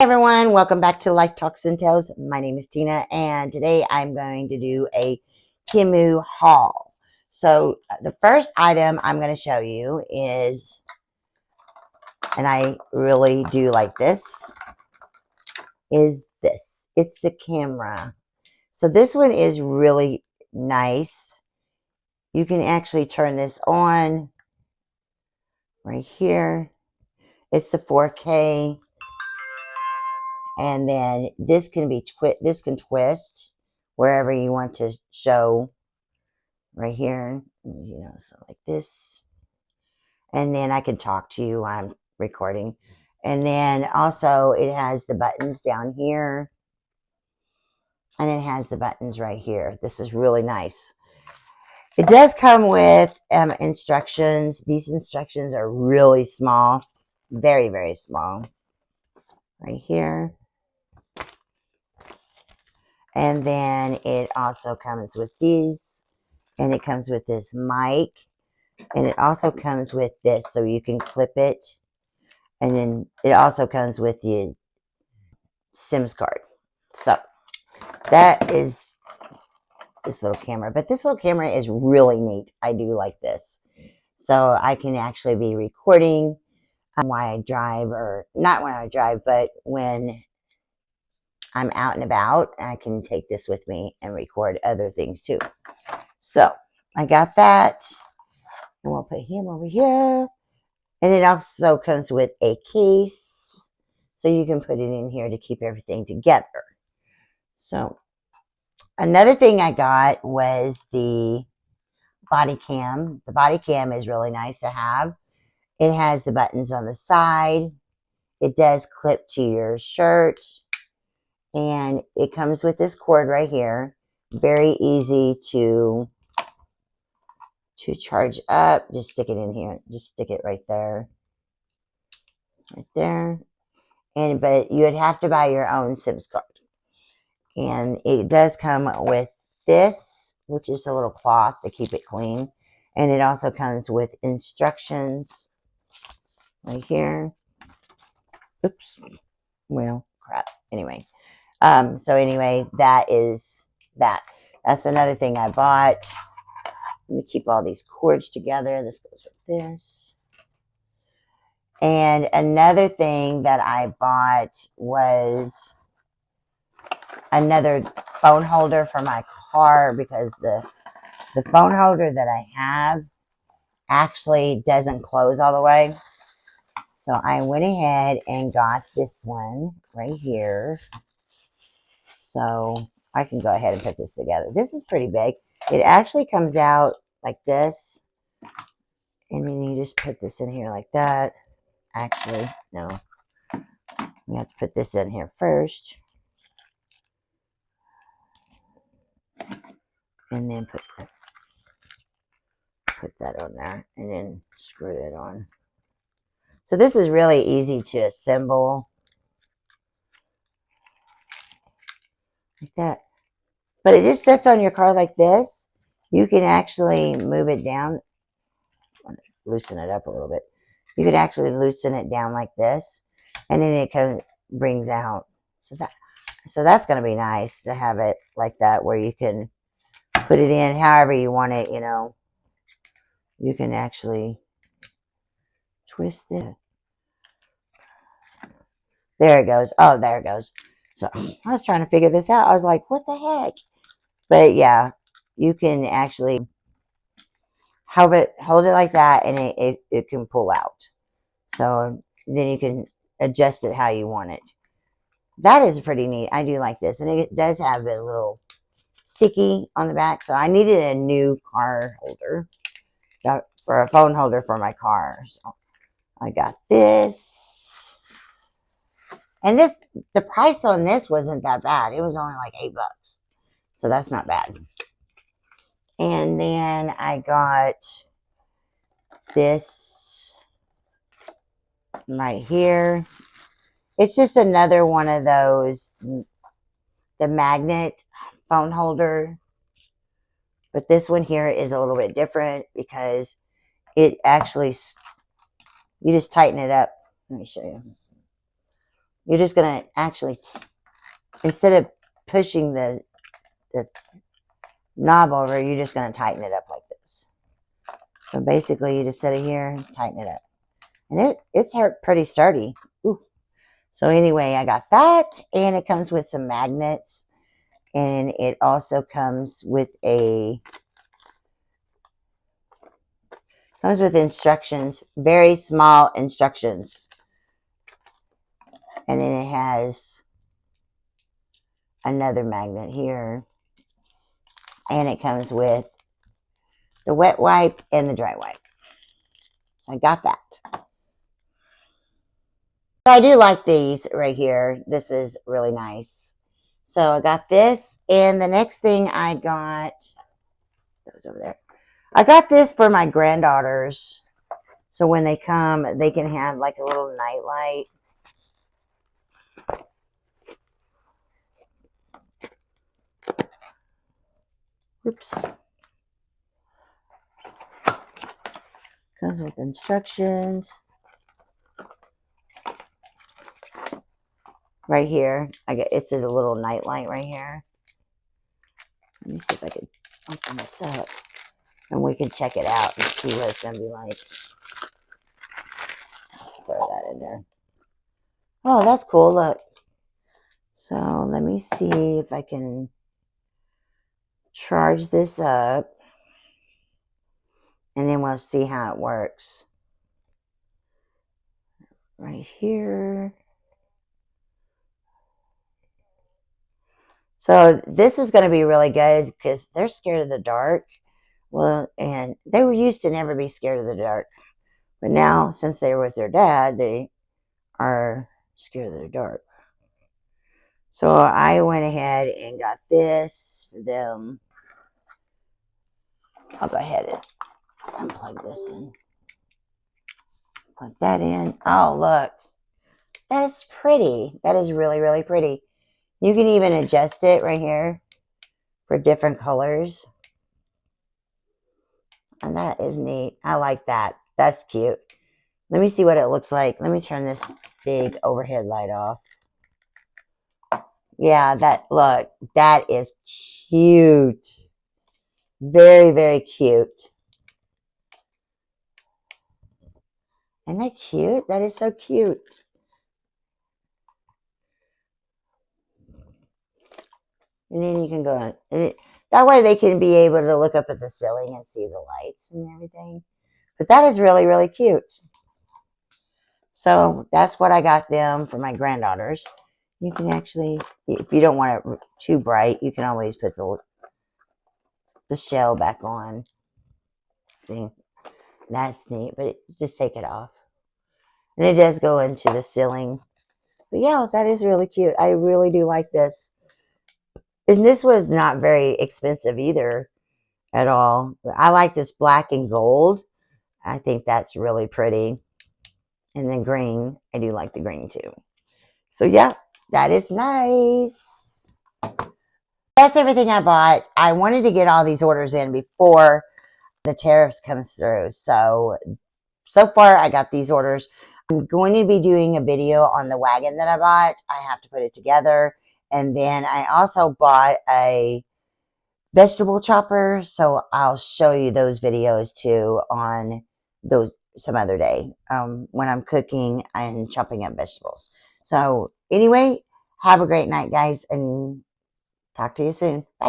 Hey everyone, welcome back to Life Talks and Tales. My name is Tina, and today I'm going to do a Temu haul. So the first item I'm going to show you is, and I really do like this, is this. It's the camera. So this one is really nice. You can actually turn this on right here. It's the 4K. And then this can be this can twist wherever you want to show right here, so like this. And then I can talk to you while I'm recording. And then also it has the buttons down here and it has the buttons right here. This is really nice. It does come with instructions. These instructions are really small, very, very small right here. And then it also comes with these, and it comes with this mic, and it also comes with this so you can clip it. And then it also comes with the SIMS card. So that is this little camera. But this little camera is really neat. I do like this. So I can actually be recording while I drive, or not when I drive, but when I'm out and about. I can take this with me and record other things too. So I got that. And we'll put him over here. And it also comes with a case, so you can put it in here to keep everything together. So another thing I got was the body cam. The body cam is really nice to have. It has the buttons on the side. It does clip to your shirt. And it comes with this cord right here. Very easy to charge up. Just stick it in here. Just stick it right there. Right there. But you would have to buy your own SIMS card. And it does come with this, which is a little cloth to keep it clean. And it also comes with instructions right here. Oops. Well, crap. Anyway. So anyway, that is that. That's another thing I bought. Let me keep all these cords together. This goes with this. And another thing that I bought was another phone holder for my car, because the phone holder that I have actually doesn't close all the way. So I went ahead and got this one right here. So I can go ahead and put this together. This is pretty big. It actually comes out like this. And then you just put this in here like that. Actually, no. You have to put this in here first. And then put that on there. And then screw it on. So this is really easy to assemble. Like that. But it just sits on your car like this. You can actually move it down. Loosen it up a little bit. You could actually loosen it down like this. And then it kind of brings out. So that's going to be nice to have it like that, where you can put it in however you want it, You can actually twist it. There it goes. Oh, there it goes. So I was trying to figure this out. I was like, what the heck? But yeah, you can actually hold it like that, and it can pull out. So then you can adjust it how you want it. That is pretty neat. I do like this. And it does have a little sticky on the back. So I needed a new car holder for a phone holder for my car. So I got this. And the price on this wasn't that bad. It was only like $8. So that's not bad. And then I got this right here. It's just another one of those, the magnet phone holder. But this one here is a little bit different because it actually, you just tighten it up. Let me show you. you're just going to actually, instead of pushing the knob over, you're just going to tighten it up like this. So basically, you just set it here and tighten it up. And it's pretty sturdy. Ooh. So anyway, I got that, and it comes with some magnets, and it also comes with instructions, very small instructions. And then it has another magnet here, and it comes with the wet wipe and the dry wipe. So I got that. I do like these right here. This is really nice. So I got this, and the next thing I got, that was over there. I got this for my granddaughters. So when they come, they can have like a little night light. Oops. Comes with instructions. Right here, it's a little night light right here. Let me see if I can open this up, and we can check it out and see what it's going to be like. Throw that in there. Oh, that's cool. Look. So let me see if I can charge this up, and then we'll see how it works. Right here. So this is going to be really good because they're scared of the dark. Well, and they were used to never be scared of the dark. But now, since they were with their dad, they are scared of the dark. So I went ahead and got this for them. I'll go ahead and unplug this in. Plug that in. Oh, look. That is pretty. That is really, really pretty. You can even adjust it right here for different colors. And that is neat. I like that. That's cute. Let me see what it looks like. Let me turn this big overhead light off. Yeah, look, that is cute. Very, very cute. Isn't that cute? That is so cute. And then you can go on. That way they can be able to look up at the ceiling and see the lights and everything. But that is really, really cute. So that's what I got them for my granddaughters. You can actually, if you don't want it too bright, you can always put the shell back on. See, that's neat, but just take it off. And it does go into the ceiling. But yeah, that is really cute. I really do like this. And this was not very expensive either at all. I like this black and gold. I think that's really pretty. And then green. I do like the green too. So yeah, that is nice. That's everything I bought. I wanted to get all these orders in before the tariffs comes through. So far I got these orders. I'm going to be doing a video on the wagon that I bought. I have to put it together. And then I also bought a vegetable chopper. So I'll show you those videos too on those some other day when I'm cooking and chopping up vegetables. So anyway, have a great night, guys, and talk to you soon. Bye.